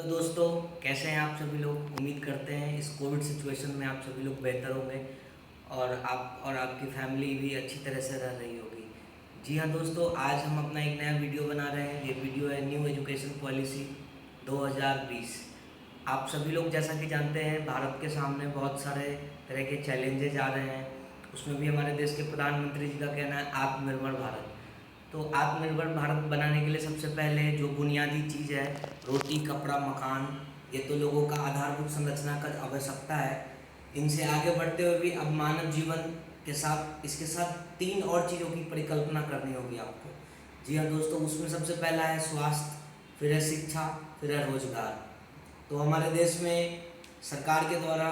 दोस्तों, कैसे हैं आप सभी लोग। उम्मीद करते हैं इस कोविड सिचुएशन में आप सभी लोग बेहतर होंगे और आप और आपकी फैमिली भी अच्छी तरह से रह रही होगी। जी हाँ दोस्तों, आज हम अपना एक नया वीडियो बना रहे हैं। ये वीडियो है न्यू एजुकेशन पॉलिसी 2020। आप सभी लोग जैसा कि जानते हैं, भारत के सामने बहुत सारे तरह के चैलेंजेज आ रहे हैं। उसमें भी हमारे देश के प्रधानमंत्री जी का कहना है आत्मनिर्भर भारत। तो आत्मनिर्भर भारत बनाने के लिए सबसे पहले जो बुनियादी चीज़ है, रोटी कपड़ा मकान, ये तो लोगों का आधारभूत संरचना का आवश्यकता है। इनसे आगे बढ़ते हुए भी अब मानव जीवन के साथ इसके साथ तीन और चीज़ों की परिकल्पना करनी होगी आपको। जी हाँ दोस्तों, उसमें सबसे पहला है स्वास्थ्य, फिर है शिक्षा, फिर है रोजगार। तो हमारे देश में सरकार के द्वारा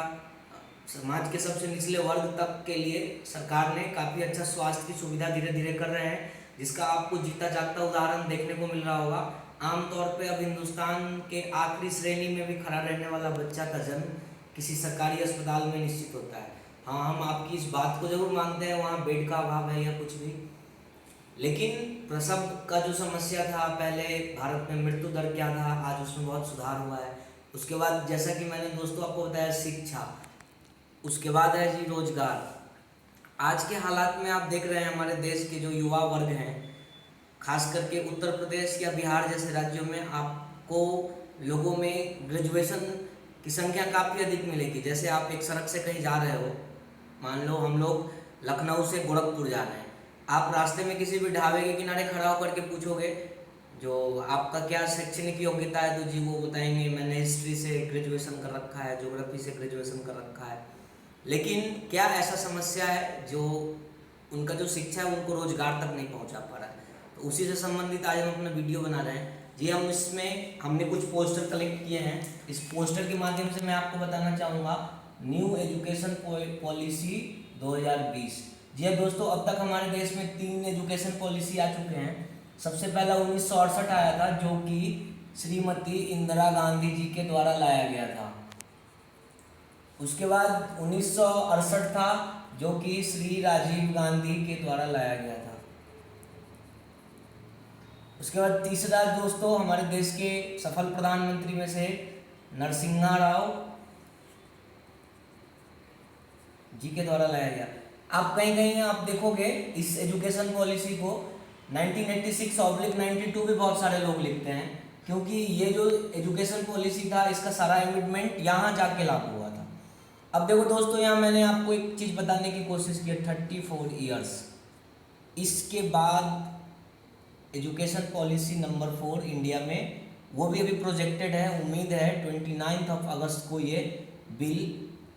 समाज के सबसे निचले वर्ग तक के लिए सरकार ने काफ़ी अच्छा स्वास्थ्य की सुविधा धीरे धीरे कर रहे हैं, जिसका आपको जीता जागता उदाहरण देखने को मिल रहा होगा। आमतौर पे अब हिंदुस्तान के आखिरी श्रेणी में भी खड़ा रहने वाला बच्चा का जन्म किसी सरकारी अस्पताल में निश्चित होता है। हाँ, हम आपकी इस बात को जरूर मानते हैं वहाँ बेड का अभाव है या कुछ भी, लेकिन प्रसव का जो समस्या था पहले भारत में, मृत्यु दर क्या था, आज उसमें बहुत सुधार हुआ है। उसके बाद जैसा कि मैंने दोस्तों आपको बताया शिक्षा, उसके बाद है जी रोजगार। आज के हालात में आप देख रहे हैं हमारे देश के जो युवा वर्ग हैं, खास करके उत्तर प्रदेश या बिहार जैसे राज्यों में आपको लोगों में ग्रेजुएशन की संख्या काफ़ी अधिक मिलेगी। जैसे आप एक सड़क से कहीं जा रहे हो, मान लो हम लोग लखनऊ से गोरखपुर जा रहे हैं, आप रास्ते में किसी भी ढाबे के किनारे खड़ा होकर के पूछोगे जो आपका क्या शैक्षणिक योग्यता है, तो जी वो बताएंगे मैंने हिस्ट्री से ग्रेजुएशन कर रखा है, ज्योग्राफी से ग्रेजुएशन कर रखा है। लेकिन क्या ऐसा समस्या है जो उनका जो शिक्षा है उनको रोजगार तक नहीं पहुंचा पा रहा है। तो उसी से संबंधित आज हम अपना वीडियो बना रहे हैं। जी हम इसमें हमने कुछ पोस्टर कलेक्ट किए हैं। इस पोस्टर के माध्यम से मैं आपको बताना चाहूँगा न्यू एजुकेशन पॉलिसी 2020। जी हाँ दोस्तों, अब तक हमारे देश में 3 एजुकेशन पॉलिसी आ चुके हैं। सबसे पहला 1968 आया था, जो कि श्रीमती इंदिरा गांधी जी के द्वारा लाया गया था। उसके बाद 1968 था, जो कि श्री राजीव गांधी के द्वारा लाया गया था। उसके बाद तीसरा दोस्तों हमारे देश के सफल प्रधानमंत्री में से नरसिम्हा राव जी के द्वारा लाया गया। आप कहीं कहीं आप देखोगे इस एजुकेशन पॉलिसी को 1986/92 भी बहुत सारे लोग लिखते हैं, क्योंकि ये जो एजुकेशन पॉलिसी था इसका सारा एमिटमेंट यहाँ जाके लागू हुआ था। अब देखो दोस्तों, यहाँ मैंने आपको एक चीज़ बताने की कोशिश की है, 34 ईयर्स। इसके बाद एजुकेशन पॉलिसी नंबर 4 इंडिया में, वो भी अभी प्रोजेक्टेड है। उम्मीद है 29 अगस्त को ये बिल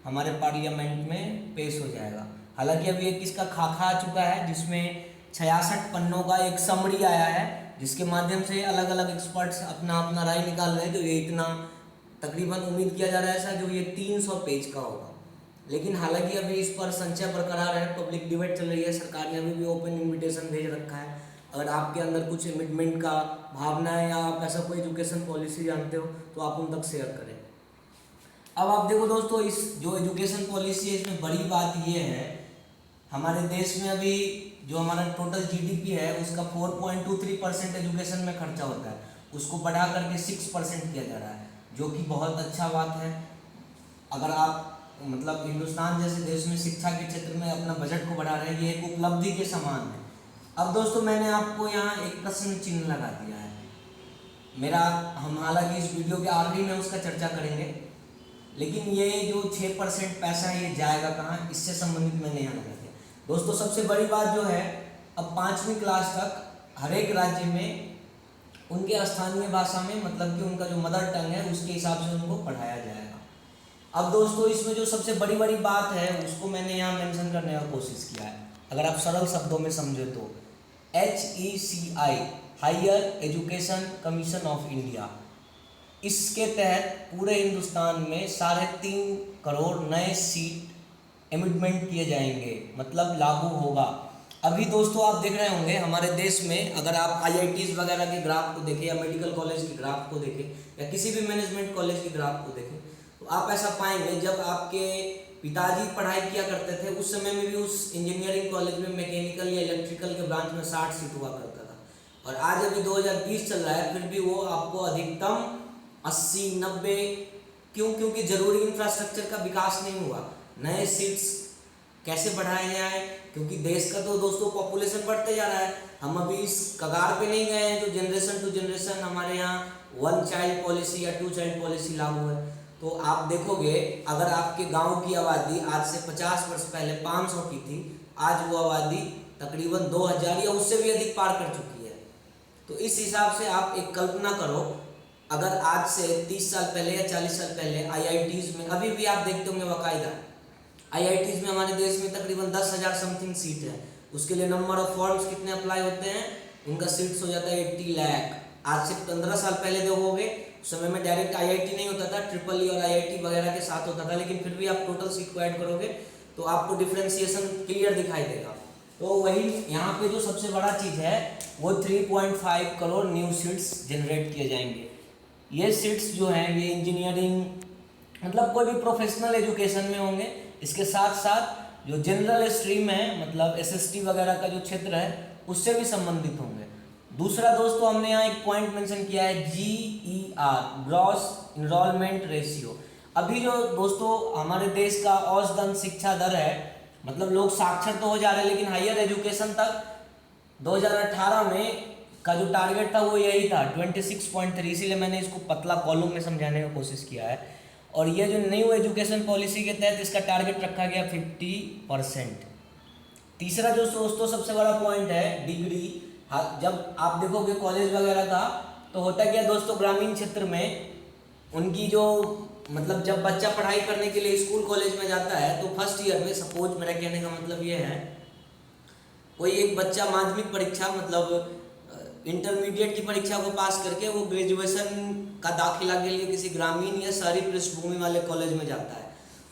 हमारे पार्लियामेंट में पेश हो जाएगा। हालांकि अभी एक इसका खाका आ चुका है, जिसमें 66 पन्नों का एक समरी आया है, जिसके माध्यम से अलग अलग एक्सपर्ट्स अपना अपना राय निकाल रहे हैं। तो ये इतना तकरीबन उम्मीद किया जा रहा है ऐसा जो ये 300 पेज का होगा। लेकिन हालांकि अभी इस पर संशय बरकरार है, पब्लिक डिबेट चल रही है। सरकार ने अभी भी ओपन इन्विटेशन भेज रखा है। अगर आपके अंदर कुछ एमिटमेंट का भावना है या आप ऐसा कोई एजुकेशन पॉलिसी जानते हो तो आप उन तक शेयर करें। अब आप देखो दोस्तों, इस जो एजुकेशन पॉलिसी है इसमें बड़ी बात ये है, हमारे देश में अभी जो हमारा टोटल जीडीपी है उसका 4.23% एजुकेशन में खर्चा होता है, उसको बढ़ा करके 6% किया जा रहा है, जो कि बहुत अच्छा बात है। अगर आप मतलब हिंदुस्तान जैसे देश में शिक्षा के क्षेत्र में अपना बजट को बढ़ा रहे हैं, ये एक उपलब्धि के समान है। अब दोस्तों, मैंने आपको यहाँ एक प्रश्न चिन्ह लगा दिया है मेरा। हम हालांकि इस वीडियो के आखिरी में उसका चर्चा करेंगे, लेकिन ये जो 6% पैसा है ये जाएगा कहाँ, इससे संबंधित मैंने यहाँ लगा दिया। दोस्तों, सबसे बड़ी बात जो है, अब 5वीं क्लास तक हर एक राज्य में उनके स्थानीय भाषा में, मतलब कि उनका जो मदर टंग है उसके हिसाब से उनको पढ़ाया जाएगा। अब दोस्तों, इसमें जो सबसे बड़ी बड़ी बात है उसको मैंने यहाँ मेंशन करने का कोशिश किया है। अगर आप सरल शब्दों में समझे तो HECI, higher education commission of India, इसके तहत पूरे हिंदुस्तान में 3.5 करोड़ नए सीट एमिटमेंट किए जाएंगे, मतलब लागू होगा। अभी दोस्तों आप देख रहे होंगे हमारे देश में, अगर आप IITs वगैरह के ग्राफ को देखें या मेडिकल कॉलेज के ग्राफ को देखें या किसी भी मैनेजमेंट कॉलेज के ग्राफ को देखें, तो आप ऐसा पाएंगे जब आपके पिताजी पढ़ाई किया करते थे उस समय में भी उस इंजीनियरिंग कॉलेज में मैकेनिकल या इलेक्ट्रिकल के ब्रांच में 60 सीट हुआ करता था। और आज अभी 2020 चल रहा है, फिर भी वो आपको अधिकतम 80-90। क्यों? क्योंकि जरूरी इंफ्रास्ट्रक्चर का विकास नहीं हुआ। नए सीट्स कैसे बढ़ाए जाए, क्योंकि देश का तो दोस्तों पॉपुलेशन बढ़ते जा रहा है। हम अभी इस कगार पे नहीं गए हैं जो जनरेशन टू जनरेशन हमारे यहाँ 1 चाइल्ड पॉलिसी या 2 चाइल्ड पॉलिसी लागू है। तो आप देखोगे, अगर आपके गांव की आबादी आज से 50 वर्ष पहले 500 की थी, आज वो आबादी तकरीबन 2000 या उससे भी अधिक पार कर चुकी है। तो इस हिसाब से आप एक कल्पना करो, अगर आज से 30 साल पहले या 40 साल पहले IITs में, अभी भी आप देखते होंगे बाकायदा IITs में हमारे देश में तकरीबन 10,000 समथिंग सीट है। उसके लिए नंबर ऑफ फॉर्म्स कितने अप्लाई होते हैं, उनका सीट्स हो जाता है 80 लाख। आज से 15 साल पहले देखोगे, उस समय में डायरेक्ट IIT नहीं होता था, EEE और IIT वगैरह के साथ होता था, लेकिन फिर भी आप टोटल सीट को ऐड करोगे तो आपको डिफ्रेंसिएशन क्लियर दिखाई देगा। तो वही यहाँ पे जो सबसे बड़ा चीज़ है वो 3.5 करोड़ न्यू सीट्स जनरेट किए जाएंगे। ये सीट्स जो हैं ये इंजीनियरिंग, मतलब कोई भी प्रोफेशनल एजुकेशन में होंगे। इसके साथ साथ जो जनरल स्ट्रीम है, मतलब SST वगैरह का जो क्षेत्र है, उससे भी संबंधित होंगे। दूसरा दोस्तों, हमने यहाँ एक पॉइंट मेंशन किया है GER, ग्रॉस इनरोलमेंट रेशियो। अभी जो दोस्तों हमारे देश का औसतन शिक्षा दर है, मतलब लोग साक्षर तो हो जा रहे हैं, लेकिन हायर एजुकेशन तक 2018 में का जो टारगेट था वो यही था 26.3, इसीलिए मैंने इसको पतला कॉलम में समझाने की कोशिश किया है। और ये जो न्यू एजुकेशन पॉलिसी के तहत इसका टारगेट रखा गया 50%। तीसरा जो दोस्तों सबसे बड़ा पॉइंट है डिग्री। जब आप देखोगे कॉलेज वगैरह का, तो होता क्या दोस्तों, ग्रामीण क्षेत्र में उनकी जो, मतलब जब बच्चा पढ़ाई करने के लिए स्कूल कॉलेज में जाता है तो फर्स्ट ईयर में, सपोज मेरा कहने का मतलब ये है, कोई एक बच्चा माध्यमिक परीक्षा मतलब इंटरमीडिएट की परीक्षा को पास करके वो ग्रेजुएशन का दाखिला के लिए किसी ग्रामीण या शहरी पृष्ठभूमि वाले कॉलेज में जाता है।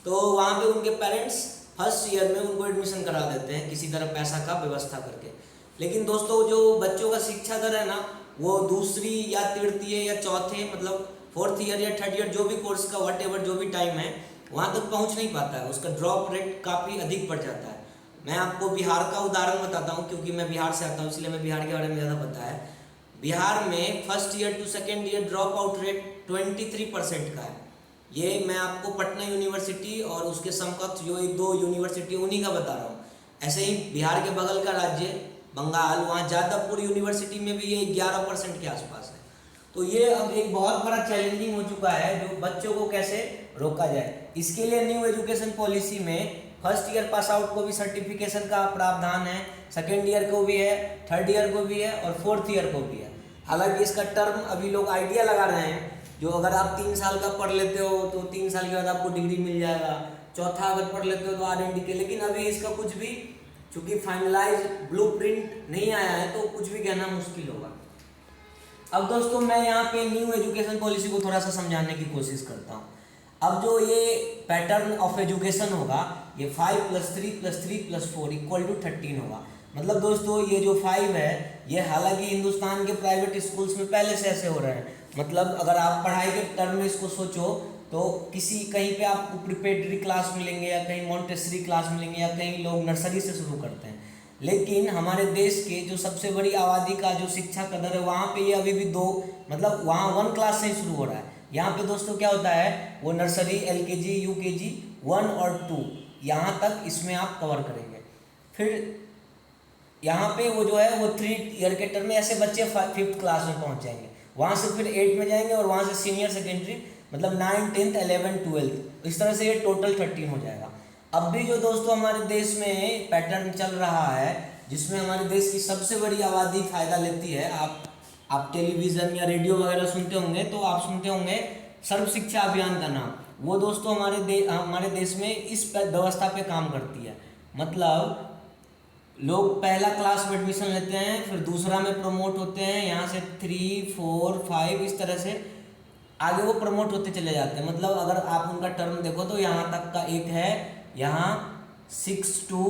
तो वहाँ पे उनके पेरेंट्स फर्स्ट ईयर में उनको एडमिशन करा देते हैं किसी तरह पैसा का व्यवस्था करके। लेकिन दोस्तों जो बच्चों का शिक्षा दर है ना, वो दूसरी या तृतीय या चौथे, मतलब 4th ईयर या 3rd ईयर, जो भी कोर्स का व्हाटएवर जो भी टाइम है, वहाँ तक पहुँच नहीं पाता है। उसका ड्रॉप रेट काफ़ी अधिक बढ़ जाता है। मैं आपको बिहार का उदाहरण बताता हूँ, क्योंकि मैं बिहार से आता हूँ, इसलिए मैं बिहार के बारे में ज़्यादा पता है। बिहार में first year to second year drop out rate 23% का है। ये मैं आपको पटना यूनिवर्सिटी और उसके समकक्ष जो 1-2 यूनिवर्सिटी उन्हीं का बता रहा हूँ। ऐसे ही बिहार के बगल का राज्य बंगाल, वहाँ जादवपुर यूनिवर्सिटी में भी ये 11% के आसपास है। तो ये अब एक बहुत बड़ा चैलेंजिंग हो चुका है, जो बच्चों को कैसे रोका जाए। इसके लिए न्यू एजुकेशन पॉलिसी में फर्स्ट ईयर पास आउट को भी सर्टिफिकेशन का प्रावधान है, सेकेंड ईयर को भी है, 3rd ईयर को भी है और 4th ईयर को भी है। हालांकि इसका टर्म अभी लोग आइडिया लगा रहे हैं, जो अगर आप 3 साल का पढ़ लेते हो तो 3 साल के बाद आपको डिग्री मिल जाएगा, चौथा अगर पढ़ लेते हो तो R&D के। लेकिन अभी इसका कुछ भी, चूंकि फाइनलाइज ब्लूप्रिंट नहीं आया है, तो कुछ भी कहना मुश्किल होगा। अब दोस्तों मैं यहाँ पे न्यू एजुकेशन पॉलिसी को थोड़ा सा समझाने की कोशिश करता हूँ। अब जो ये पैटर्न ऑफ एजुकेशन होगा, ये 5+3+3+4 = 13 होगा। मतलब दोस्तों ये जो 5 है, ये हालांकि हिंदुस्तान के प्राइवेट स्कूल्स में पहले से ऐसे हो रहे हैं। मतलब अगर आप पढ़ाई के टर्म में इसको सोचो, तो किसी कहीं पे आपको प्रिपरेटरी क्लास मिलेंगे, या कहीं मॉन्टेसरी क्लास मिलेंगे, या कहीं लोग नर्सरी से शुरू करते हैं। लेकिन हमारे देश के जो सबसे बड़ी आबादी का जो शिक्षा का दर है, वहाँ पे ये अभी भी 2, मतलब वहाँ 1 क्लास से ही शुरू हो रहा है। यहाँ पे दोस्तों क्या होता है, वो नर्सरी, LKG, UKG 1 और 2 यहाँ तक इसमें आप कवर करेंगे। फिर यहाँ पे वो जो है वो 3 ईयर के टर्म में ऐसे बच्चे 5th क्लास में पहुँच जाएंगे, वहाँ से फिर 8 में जाएंगे, और वहाँ से सीनियर सेकेंडरी, मतलब 9, 10th, 11, 12, इस तरह से ये टोटल 13 हो जाएगा। अब भी जो दोस्तों हमारे देश में पैटर्न चल रहा है, जिसमें हमारे देश की सबसे बड़ी आबादी फ़ायदा लेती है, आप टेलीविज़न या रेडियो वगैरह सुनते होंगे, तो आप सुनते होंगे सर्व शिक्षा अभियान का नाम। वो दोस्तों हमारे देश में इस व्यवस्था पे काम करती है। मतलब लोग पहला क्लास में एडमिशन लेते हैं, फिर दूसरा में प्रमोट होते हैं, यहाँ से 3, 4, 5 इस तरह से आगे वो प्रमोट होते चले जाते हैं। मतलब अगर आप उनका टर्म देखो तो यहाँ तक का एक है, यहाँ 6 to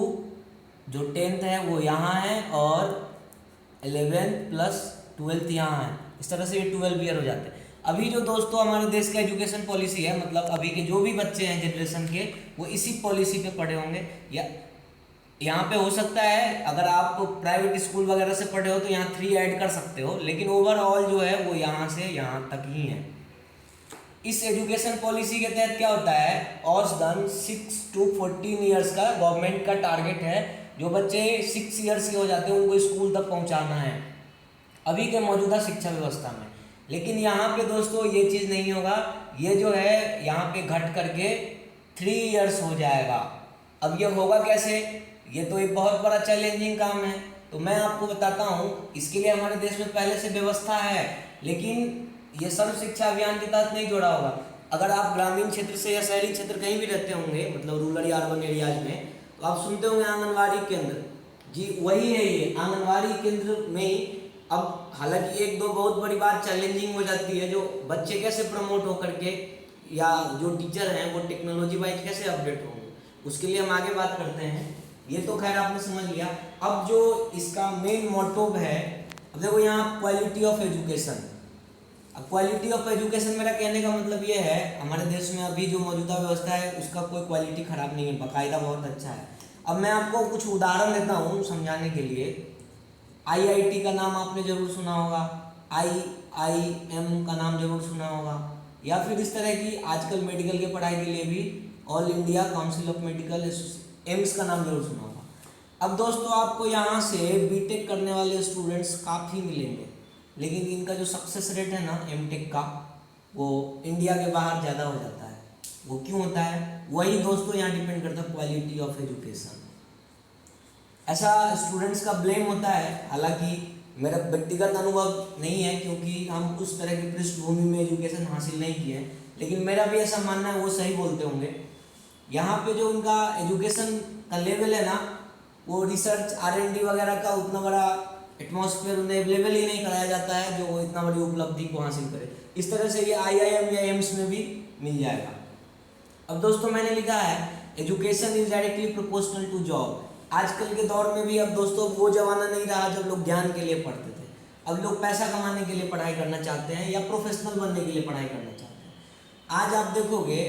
जो 10th है वो यहाँ है, और 11th + 12th यहाँ है। इस तरह से ये 12 ईयर हो जाते हैं। अभी जो दोस्तों हमारे देश का एजुकेशन पॉलिसी है, मतलब अभी के जो भी बच्चे हैं जनरेशन के, वो इसी पॉलिसी पे पढ़े होंगे। या यहाँ पे हो सकता है अगर आप प्राइवेट स्कूल वगैरह से पढ़े हो तो यहाँ 3 ऐड कर सकते हो, लेकिन ओवरऑल जो है वो यहाँ से यहाँ तक ही है। इस एजुकेशन पॉलिसी के तहत क्या होता है, औसतन 6 to 14 ईयर्स का गवर्नमेंट का टारगेट है। जो बच्चे 6 ईयर्स के हो जाते हैं उनको स्कूल तक पहुंचाना है अभी के मौजूदा शिक्षा व्यवस्था में। लेकिन यहाँ पे दोस्तों ये चीज़ नहीं होगा, ये जो है यहाँ पे घट करके 3 ईयर्स हो जाएगा। अब ये होगा कैसे, ये तो एक बहुत बड़ा चैलेंजिंग काम है। तो मैं आपको बताता हूँ, इसके लिए हमारे देश में पहले से व्यवस्था है, लेकिन ये सर्व शिक्षा अभियान के तहत नहीं जोड़ा होगा। अगर आप ग्रामीण क्षेत्र से या शहरी क्षेत्र कहीं भी रहते होंगे, मतलब रूरल या अर्बन एरियाज में, तो आप सुनते होंगे आंगनवाड़ी केंद्र। जी वही है ये आंगनवाड़ी केंद्र में ही। अब हालांकि एक दो बहुत बड़ी बात चैलेंजिंग हो जाती है, जो बच्चे कैसे प्रमोट होकर के या जो टीचर हैं वो टेक्नोलॉजी वाइज कैसे अपडेट होंगे, उसके लिए हम आगे बात करते हैं। ये तो खैर आपने समझ लिया। अब जो इसका मेन मोटिव है, अब देखो यहाँ क्वालिटी ऑफ एजुकेशन। अब क्वालिटी ऑफ एजुकेशन मेरा कहने का मतलब ये है, हमारे देश में अभी जो मौजूदा व्यवस्था है उसका कोई क्वालिटी खराब नहीं है, बाकायदा बहुत अच्छा है। अब मैं आपको कुछ उदाहरण देता हूँ समझाने के लिए। आईआईटी का नाम आपने जरूर सुना होगा, आईआईएम का नाम जरूर सुना होगा, या फिर इस तरह की आजकल मेडिकल के पढ़ाई के लिए भी all India council of medical AIIMS का नाम जरूर सुना होगा। अब दोस्तों आपको यहाँ से बीटेक करने वाले स्टूडेंट्स काफ़ी मिलेंगे, लेकिन इनका जो सक्सेस रेट है ना एमटेक का, वो इंडिया के बाहर ज़्यादा हो जाता है। वो क्यों होता है, वही दोस्तों यहाँ डिपेंड करता है क्वालिटी ऑफ एजुकेशन। ऐसा स्टूडेंट्स का ब्लेम होता है, हालांकि मेरा व्यक्तिगत अनुभव नहीं है क्योंकि हम उस तरह की पृष्ठभूमि में एजुकेशन हासिल नहीं किए हैं, लेकिन मेरा भी ऐसा मानना है, वो सही बोलते होंगे। यहाँ पे जो उनका एजुकेशन का लेवल है ना, वो रिसर्च R&D वगैरह का उतना बड़ा एटमॉस्फेयर उन्हें अवेलेबल ही नहीं कराया जाता है जो वो इतना बड़ी उपलब्धि को हासिल करे। इस तरह से ये IIM या एम्स में भी मिल जाएगा। अब दोस्तों मैंने लिखा है education is directly proportional to job. आजकल के दौर में भी अब दोस्तों वो जमाना नहीं रहा जब लोग ज्ञान के लिए पढ़ते थे। अब लोग पैसा कमाने के लिए पढ़ाई करना चाहते हैं या प्रोफेशनल बनने के लिए पढ़ाई करना चाहते हैं। आज आप देखोगे,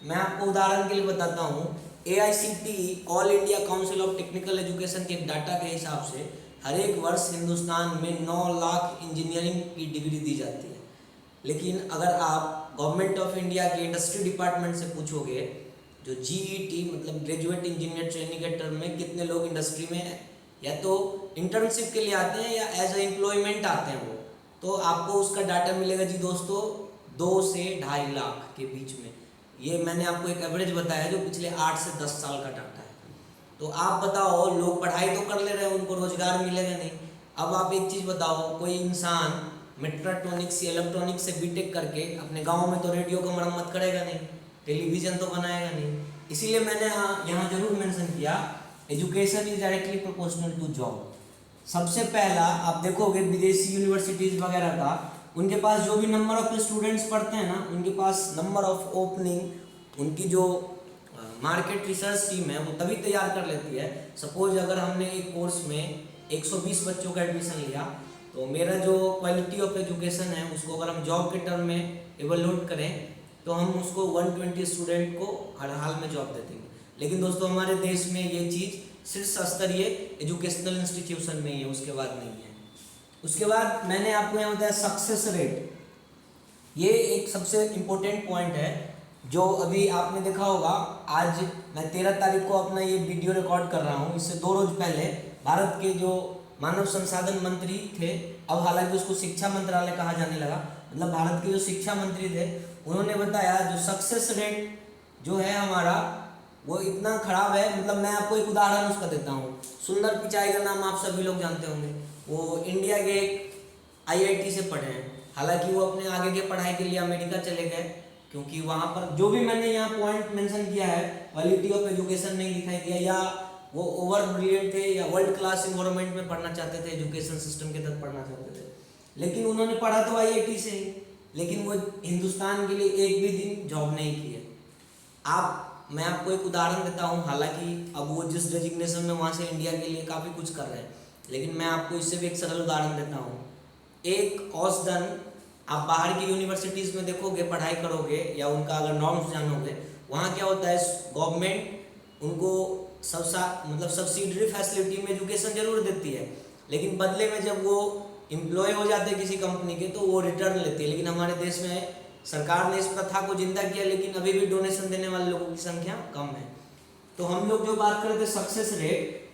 मैं आपको उदाहरण के लिए बताता हूँ, AICTE all India council of technical education के डाटा के हिसाब से हर एक वर्ष हिंदुस्तान में 9 लाख इंजीनियरिंग की डिग्री दी जाती है। लेकिन अगर आप गवर्नमेंट ऑफ इंडिया के इंडस्ट्री डिपार्टमेंट से पूछोगे, जो GET मतलब ग्रेजुएट इंजीनियर ट्रेनिंग के टर्म में कितने लोग इंडस्ट्री में या तो इंटर्नशिप के लिए आते हैं या एज ए एम्प्लॉयमेंट आते हैं वो, तो आपको उसका डाटा मिलेगा जी दोस्तों 2 से 2.5 लाख के बीच में। ये मैंने आपको एक एवरेज बताया जो पिछले 8 से 10 साल का डाटा है। तो आप बताओ, लोग पढ़ाई तो कर ले रहे हैं, उनको रोजगार मिलेगा नहीं। अब आप एक चीज़ बताओ, कोई इंसान मेट्रोट्रॉनिक्स या इलेक्ट्रॉनिक्स से बीटेक करके अपने गांव में तो रेडियो का मरम्मत करेगा नहीं, टेलीविज़न तो बनाएगा नहीं। इसीलिए मैंने यहाँ जरूर मेंशन किया education is directly proportional to job. सबसे पहला आप देखोगे विदेशी यूनिवर्सिटीज़ वगैरह का, उनके पास जो भी नंबर ऑफ स्टूडेंट्स पढ़ते हैं ना, उनके पास नंबर ऑफ ओपनिंग, उनकी जो मार्केट रिसर्च टीम है वो तभी तैयार कर लेती है। सपोज अगर हमने एक कोर्स में 120 बच्चों का एडमिशन लिया, तो मेरा जो क्वालिटी ऑफ एजुकेशन है उसको अगर हम जॉब के टर्म में एवलूएट करें तो हम उसको 120 स्टूडेंट को हर हाल में जॉब दे देंगे। लेकिन दोस्तों हमारे देश में ये चीज़ शीर्ष स्तरीय एजुकेशनल इंस्टीट्यूशन में ही है, उसके बाद नहीं है। उसके बाद मैंने आपको यहाँ बताया सक्सेस रेट। ये एक सबसे इम्पोर्टेंट पॉइंट है जो अभी आपने देखा होगा। आज मैं 13 तारीख को अपना ये वीडियो रिकॉर्ड कर रहा हूँ। इससे 2 रोज पहले भारत के जो मानव संसाधन मंत्री थे, अब हालांकि उसको शिक्षा मंत्रालय कहा जाने लगा, मतलब भारत के जो शिक्षा मंत्री थे, उन्होंने बताया जो सक्सेस रेट जो है हमारा वो इतना खराब है। मतलब मैं आपको एक उदाहरण उसका देता हूँ। सुंदर पिचाई का नाम आप सभी लोग जानते होंगे। वो इंडिया के एक IIT से पढ़े हैं, हालांकि वो अपने आगे के पढ़ाई के लिए अमेरिका चले गए, क्योंकि वहाँ पर जो भी मैंने यहाँ पॉइंट मेंशन किया है, क्वालिटी ऑफ एजुकेशन नहीं दिखाई दिया, या वो ओवर ब्रिलियंट थे या वर्ल्ड क्लास इन्वायरमेंट में पढ़ना चाहते थे, एजुकेशन सिस्टम के तहत पढ़ना चाहते थे। लेकिन उन्होंने पढ़ा तो IIT से ही, लेकिन वो हिंदुस्तान के लिए एक भी दिन जॉब नहीं की है। मैं आपको एक उदाहरण देता हूँ। हालांकि अब वो जिस डेजिग्नेशन में वहाँ से इंडिया के लिए काफ़ी कुछ कर रहे हैं, लेकिन मैं आपको इससे भी एक सरल उदाहरण देता हूँ। एक औसतन आप बाहर की यूनिवर्सिटीज़ में देखोगे, पढ़ाई करोगे या उनका अगर नॉर्म्स जानोगे, वहाँ क्या होता है, गवर्नमेंट उनको मतलब सब्सिडरी फैसिलिटी में एजुकेशन जरूर देती है, लेकिन बदले में जब वो एम्प्लॉय हो जाते हैं किसी कंपनी के तो वो रिटर्न लेती है। लेकिन हमारे देश में सरकार ने इस प्रथा को जिंदा किया, लेकिन अभी भी डोनेशन देने वाले लोगों की संख्या कम है। तो हम लोग जो बात करते हैं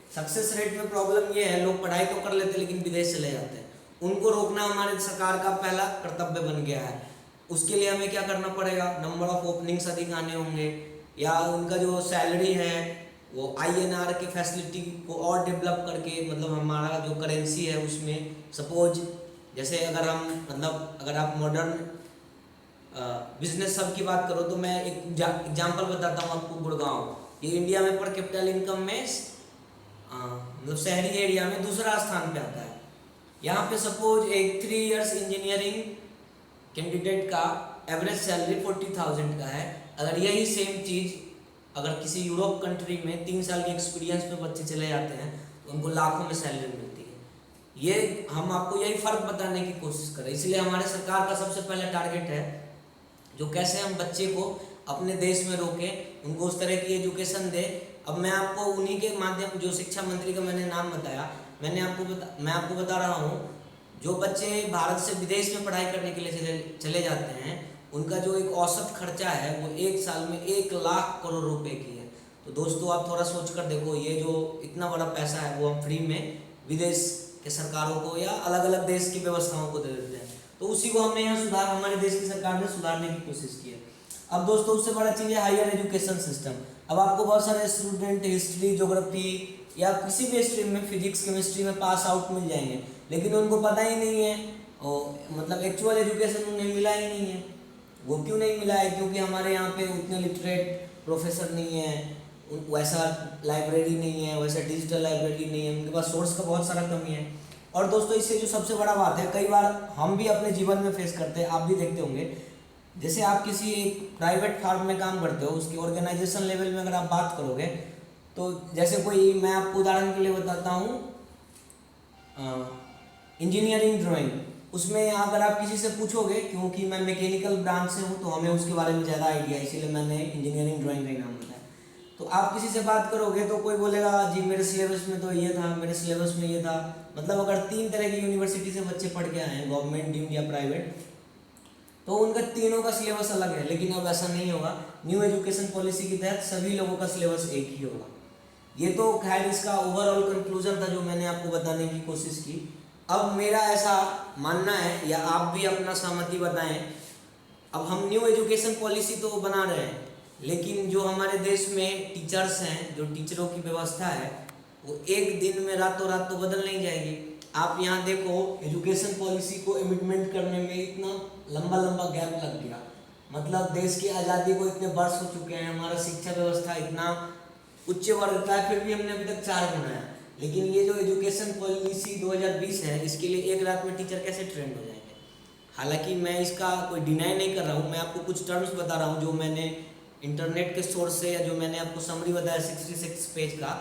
सक्सेस रेट में प्रॉब्लम ये है, लोग पढ़ाई तो कर लेते लेकिन विदेश चले जाते हैं। उनको रोकना हमारे सरकार का पहला कर्तव्य बन गया है। उसके लिए हमें क्या करना पड़ेगा, नंबर ऑफ ओपनिंग्स अधिक आने होंगे, या उनका जो सैलरी है वो INR की फैसिलिटी को और डेवलप करके, मतलब हमारा जो करेंसी है उसमें सपोज जैसे अगर आप मॉडर्न बिजनेस सब की बात करो, तो मैं एक एग्जांपल बताता हूँ आपको। गुड़गांव ये इंडिया में पर कैपिटल इनकम में मतलब शहरी एरिया में दूसरा स्थान पे आता है। यहाँ पे सपोज एक 3 इयर्स इंजीनियरिंग कैंडिडेट का एवरेज सैलरी 40,000 का है। अगर यही सेम चीज़ अगर किसी यूरोप कंट्री में 3 साल के एक्सपीरियंस पे बच्चे चले जाते हैं तो उनको लाखों में सैलरी मिलती है। ये हम आपको यही फ़र्क बताने की कोशिश करें। इसलिए हमारे सरकार का सबसे पहला टारगेट है जो कैसे हम बच्चे को अपने देश में रोकें, उनको उस तरह की एजुकेशन दें। अब मैं आपको उन्हीं के माध्यम, जो शिक्षा मंत्री का मैंने नाम बताया, मैं आपको बता रहा हूँ, जो बच्चे भारत से विदेश में पढ़ाई करने के लिए चले जाते हैं, उनका जो एक औसत खर्चा है वो एक साल में 1 लाख करोड़ रुपए की है। तो दोस्तों आप थोड़ा सोच कर देखो, ये जो इतना बड़ा पैसा है वो हम फ्री में विदेश के सरकारों को या अलग अलग देश की व्यवस्थाओं को दे देते हैं। तो उसी को हमने यहाँ हमारे देश की सरकार ने सुधारने की कोशिश की है। अब दोस्तों उससे बड़ा चीज़ है हायर एजुकेशन सिस्टम। अब आपको बहुत सारे स्टूडेंट हिस्ट्री, ज्योग्राफी या किसी भी स्ट्रीम में, फिजिक्स, केमिस्ट्री में पास आउट मिल जाएंगे, लेकिन उनको पता ही नहीं है, और मतलब एक्चुअल एजुकेशन उन्हें मिला ही नहीं है। वो क्यों नहीं मिला है? क्योंकि हमारे यहाँ पे उतने लिटरेट प्रोफेसर नहीं है, वैसा लाइब्रेरी नहीं है, वैसा डिजिटल लाइब्रेरी नहीं है, उनके पास सोर्स का बहुत सारा कमी है। और दोस्तों इससे जो सबसे बड़ा बात है, कई बार हम भी अपने जीवन में फेस करते हैं, आप भी देखते होंगे, जैसे आप किसी एक प्राइवेट फार्म में काम करते हो, उसकी ऑर्गेनाइजेशन लेवल में अगर आप बात करोगे, तो जैसे कोई, मैं आपको उदाहरण के लिए बताता हूँ, इंजीनियरिंग ड्राइंग, उसमें अगर आप किसी से पूछोगे, क्योंकि मैं मैकेनिकल ब्रांच से हूँ तो हमें उसके बारे में ज़्यादा आइडिया है, इसीलिए मैंने इंजीनियरिंग ड्राइंग का नाम बताया। तो आप किसी से बात करोगे तो कोई बोलेगा जी मेरे सिलेबस में तो ये था, मेरे सिलेबस में ये था। मतलब अगर 3 तरह की यूनिवर्सिटी से बच्चे पढ़ के आए हैं, गवर्नमेंट, डीम्ड या प्राइवेट, तो उनका तीनों का सिलेबस अलग है। लेकिन अब ऐसा नहीं होगा, न्यू एजुकेशन पॉलिसी के तहत सभी लोगों का सिलेबस एक ही होगा। ये तो खैर इसका ओवरऑल कंक्लूजन था जो मैंने आपको बताने की कोशिश की। अब मेरा ऐसा मानना है, या आप भी अपना सहमति बताएं, अब हम न्यू एजुकेशन पॉलिसी तो बना रहे हैं, लेकिन जो हमारे देश में टीचर्स हैं, जो टीचरों की व्यवस्था है, वो एक दिन में रातों रात तो बदल नहीं जाएगी। आप यहाँ देखो, एजुकेशन पॉलिसी को इम्प्लीमेंट करने में इतना लंबा गैप लग गया। मतलब देश की आज़ादी को इतने वर्ष हो चुके हैं, हमारा शिक्षा व्यवस्था इतना उच्च वर्ग का है, फिर भी हमने अभी तक 4 बनाया। लेकिन ये जो एजुकेशन पॉलिसी 2020 है, इसके लिए एक रात में टीचर कैसे ट्रेंड हो जाएंगे? हालांकि मैं इसका कोई डिनाई नहीं कर रहा हूँ, मैं आपको कुछ टर्म्स बता रहा हूँ जो मैंने इंटरनेट के सोर्स से, या जो मैंने आपको समरी बताया 66 पेज का,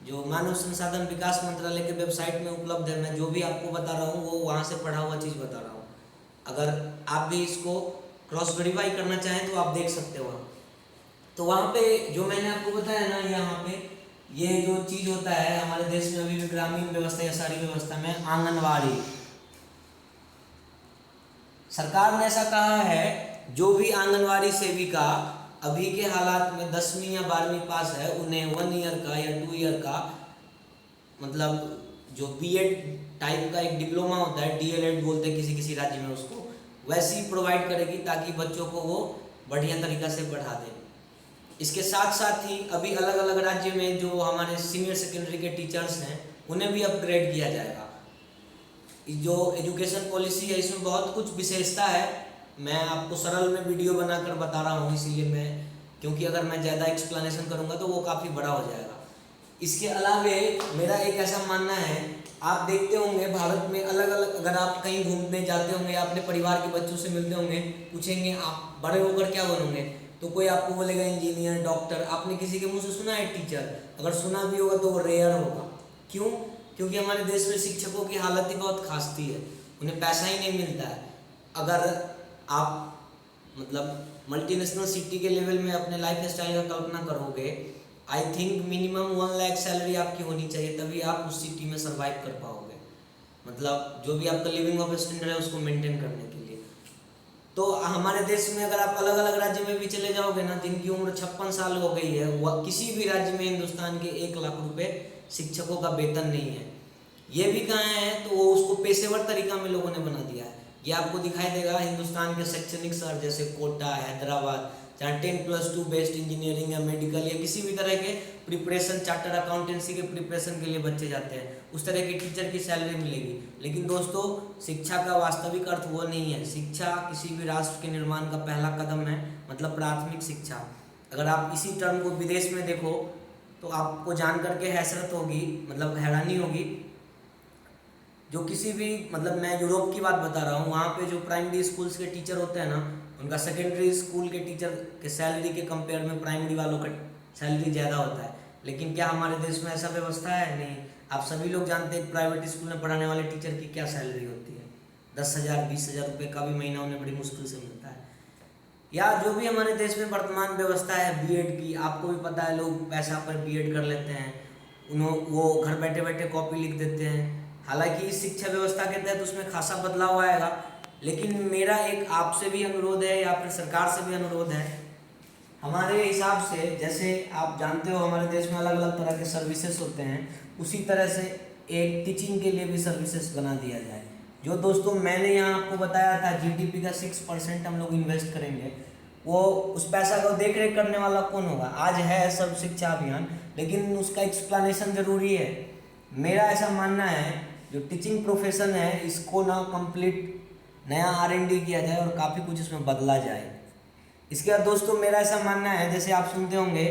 जो मानव संसाधन विकास मंत्रालय के वेबसाइट में उपलब्ध है। मैं जो भी आपको बता रहा हूँ वो वहाँ से पढ़ा हुआ चीज़ बता रहा हूँ। अगर आप भी इसको क्रॉस वेरीफाई करना चाहें तो आप देख सकते हो। तो वहाँ पे जो मैंने आपको बताया ना, यहाँ पे ये जो चीज़ होता है हमारे देश में अभी भी ग्रामीण व्यवस्था या शहरी व्यवस्था में, आंगनवाड़ी, सरकार ने ऐसा कहा है जो भी आंगनवाड़ी सेविका अभी के हालात में 10वीं या 12वीं पास है, उन्हें 1 ईयर का या 2 ईयर का, मतलब जो बीएड टाइप का एक डिप्लोमा होता है, डीएलएड बोलते हैं किसी किसी राज्य में उसको, वैसी प्रोवाइड करेगी ताकि बच्चों को वो बढ़िया तरीक़ा से पढ़ा दें। इसके साथ साथ ही अभी अलग अलग राज्य में जो हमारे सीनियर सेकेंडरी के टीचर्स हैं उन्हें भी अपग्रेड किया जाएगा। जो एजुकेशन पॉलिसी है इसमें बहुत कुछ विशेषता है, मैं आपको सरल में वीडियो बनाकर बता रहा हूँ, इसीलिए क्योंकि अगर मैं ज़्यादा एक्सप्लेनेशन करूँगा तो वो काफ़ी बड़ा हो जाएगा। इसके अलावे मेरा एक ऐसा मानना है, आप देखते होंगे भारत में अलग अलग, अगर आप कहीं घूमने जाते होंगे या अपने परिवार के बच्चों से मिलते होंगे, पूछेंगे आप बड़े होकर क्या बनोगे, तो कोई आपको बोलेगा इंजीनियर, डॉक्टर। आपने किसी के मुंह से सुना है टीचर? अगर सुना भी होगा तो वो रेयर होगा। क्यों? क्योंकि हमारे देश में शिक्षकों की हालत ही बहुत खास्ती है, उन्हें पैसा ही नहीं मिलता है। अगर आप मतलब मल्टीनेशनल सिटी के लेवल में अपने लाइफ स्टाइल का कल्पना करोगे, I think minimum 1 lakh salary आपकी होनी चाहिए, तभी आप उस सिटी में सर्वाइव कर पाओगे। मतलब जो भी आपका लिविंग ऑफ स्टैंडर्ड है उसको मेंटेन करने के लिए। तो हमारे देश में अगर आप अलग अलग राज्य में भी चले जाओगे ना, जिनकी उम्र 56 साल हो गई है, वह किसी भी राज्य में हिंदुस्तान के 1 लाख रुपए शिक्षकों का वेतन नहीं है। ये भी कहाँ है, तो वो उसको पेशेवर तरीका में लोगों ने बना दिया है। ये आपको दिखाई देगा हिंदुस्तान के शैक्षणिक शहर जैसे कोटा, हैदराबाद, जहाँ 10+2 बेस्ट इंजीनियरिंग या मेडिकल या किसी भी तरह के प्रिपरेशन, चार्टर अकाउंटेंसी के प्रिपरेशन के लिए बच्चे जाते हैं, उस तरह के टीचर की सैलरी मिलेगी। लेकिन दोस्तों, शिक्षा का वास्तविक अर्थ वो नहीं है। शिक्षा किसी भी राष्ट्र के निर्माण का पहला कदम है, मतलब प्राथमिक शिक्षा। अगर आप इसी टर्म को विदेश में देखो तो आपको जान करके हैसरत होगी, मतलब हैरानी होगी। जो किसी भी, मतलब मैं यूरोप की बात बता रहा हूँ, वहाँ पे जो प्राइमरी स्कूल्स के टीचर होते हैं ना, उनका सेकेंडरी स्कूल के टीचर के सैलरी के कंपेयर में प्राइमरी वालों का सैलरी ज़्यादा होता है। लेकिन क्या हमारे देश में ऐसा व्यवस्था है? नहीं। आप सभी लोग जानते हैं प्राइवेट स्कूल में पढ़ाने वाले टीचर की क्या सैलरी होती है। 10,000 20,000 रुपये का भी महीना उन्हें बड़ी मुश्किल से मिलता है। या जो भी हमारे देश में वर्तमान व्यवस्था है बीएड की, आपको भी पता है, लोग पैसा पर बीएड कर लेते हैं, वो घर बैठे बैठे कॉपी लिख देते हैं। हालांकि इस शिक्षा व्यवस्था के तहत उसमें खासा बदलाव आएगा, लेकिन मेरा एक आपसे भी अनुरोध है या फिर सरकार से भी अनुरोध है। हमारे हिसाब से, जैसे आप जानते हो हमारे देश में अलग अलग तरह के सर्विसेज होते हैं, उसी तरह से एक टीचिंग के लिए भी सर्विसेज बना दिया जाए। जो दोस्तों मैंने यहाँ आपको बताया था, जीडीपी का 6% हम लोग इन्वेस्ट करेंगे, वो उस पैसा को देख रेख करने वाला कौन होगा? आज है सर्व शिक्षा अभियान, लेकिन उसका एक्सप्लेनेशन जरूरी है। मेरा ऐसा मानना है, जो टीचिंग प्रोफेशन है इसको ना कंप्लीट नया R&D किया जाए और काफ़ी कुछ इसमें बदला जाए। इसके बाद दोस्तों मेरा ऐसा मानना है, जैसे आप सुनते होंगे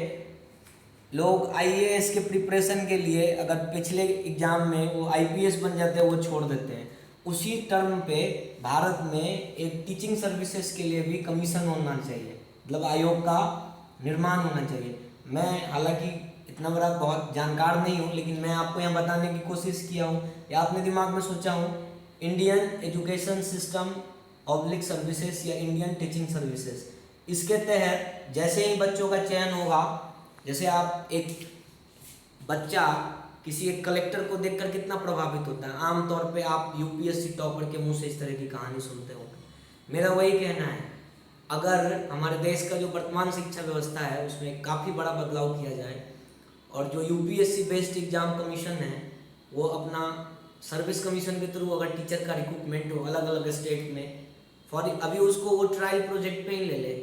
लोग IAS के प्रिपरेशन के लिए अगर पिछले एग्जाम में वो IPS बन जाते हैं, वो छोड़ देते हैं। उसी टर्म पे भारत में एक टीचिंग सर्विसेज के लिए भी कमीशन होना चाहिए, मतलब आयोग का निर्माण होना चाहिए। मैं हालांकि इतना बड़ा बहुत जानकार नहीं हूँ, लेकिन मैं आपको यहाँ बताने की कोशिश किया हूँ या अपने दिमाग में सोचा हूँ। Indian education system public services या इंडियन टीचिंग सर्विसेज, इसके तहत जैसे ही बच्चों का चयन होगा, जैसे आप एक बच्चा किसी एक कलेक्टर को देखकर कितना प्रभावित होता है, आमतौर पे आप UPSC टॉपर के मुंह से इस तरह की कहानी सुनते होंगे। मेरा वही कहना है, अगर हमारे देश का जो वर्तमान शिक्षा व्यवस्था है उसमें काफ़ी बड़ा बदलाव किया जाए और जो UPSC बेस्ड एग्जाम कमीशन है वो अपना सर्विस कमीशन के थ्रू अगर टीचर का रिक्रूटमेंट हो अलग अलग स्टेट में, फॉर अभी उसको वो ट्रायल प्रोजेक्ट पे ही ले ले।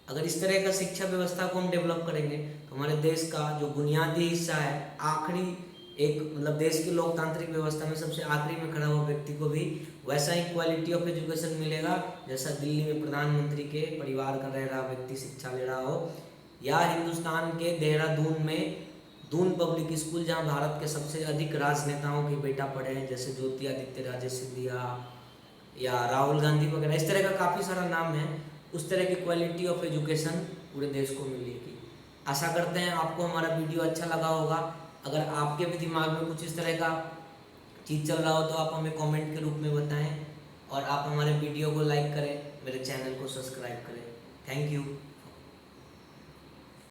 अगर इस तरह का शिक्षा व्यवस्था को हम डेवलप करेंगे तो हमारे देश का जो बुनियादी हिस्सा है, आखिरी एक, मतलब देश की लोकतांत्रिक व्यवस्था में सबसे आखिरी में खड़ा हुआ व्यक्ति को भी वैसा ही क्वालिटी ऑफ एजुकेशन मिलेगा जैसा दिल्ली में प्रधानमंत्री के परिवार का रह रहा व्यक्ति शिक्षा ले रहा हो, या हिंदुस्तान के देहरादून में दून पब्लिक स्कूल जहां भारत के सबसे अधिक राजनेताओं के बेटा पढ़े हैं, जैसे ज्योतिरादित्य राजे सिंधिया या राहुल गांधी वगैरह, इस तरह का काफ़ी सारा नाम है। उस तरह की क्वालिटी ऑफ एजुकेशन पूरे देश को मिलेगी। आशा करते हैं आपको हमारा वीडियो अच्छा लगा होगा। अगर आपके भी दिमाग में कुछ इस तरह का चीज़ चल रहा हो तो आप हमें कमेंट के रूप में बताएं और आप हमारे वीडियो को लाइक करें, मेरे चैनल को सब्सक्राइब करें। Thank you.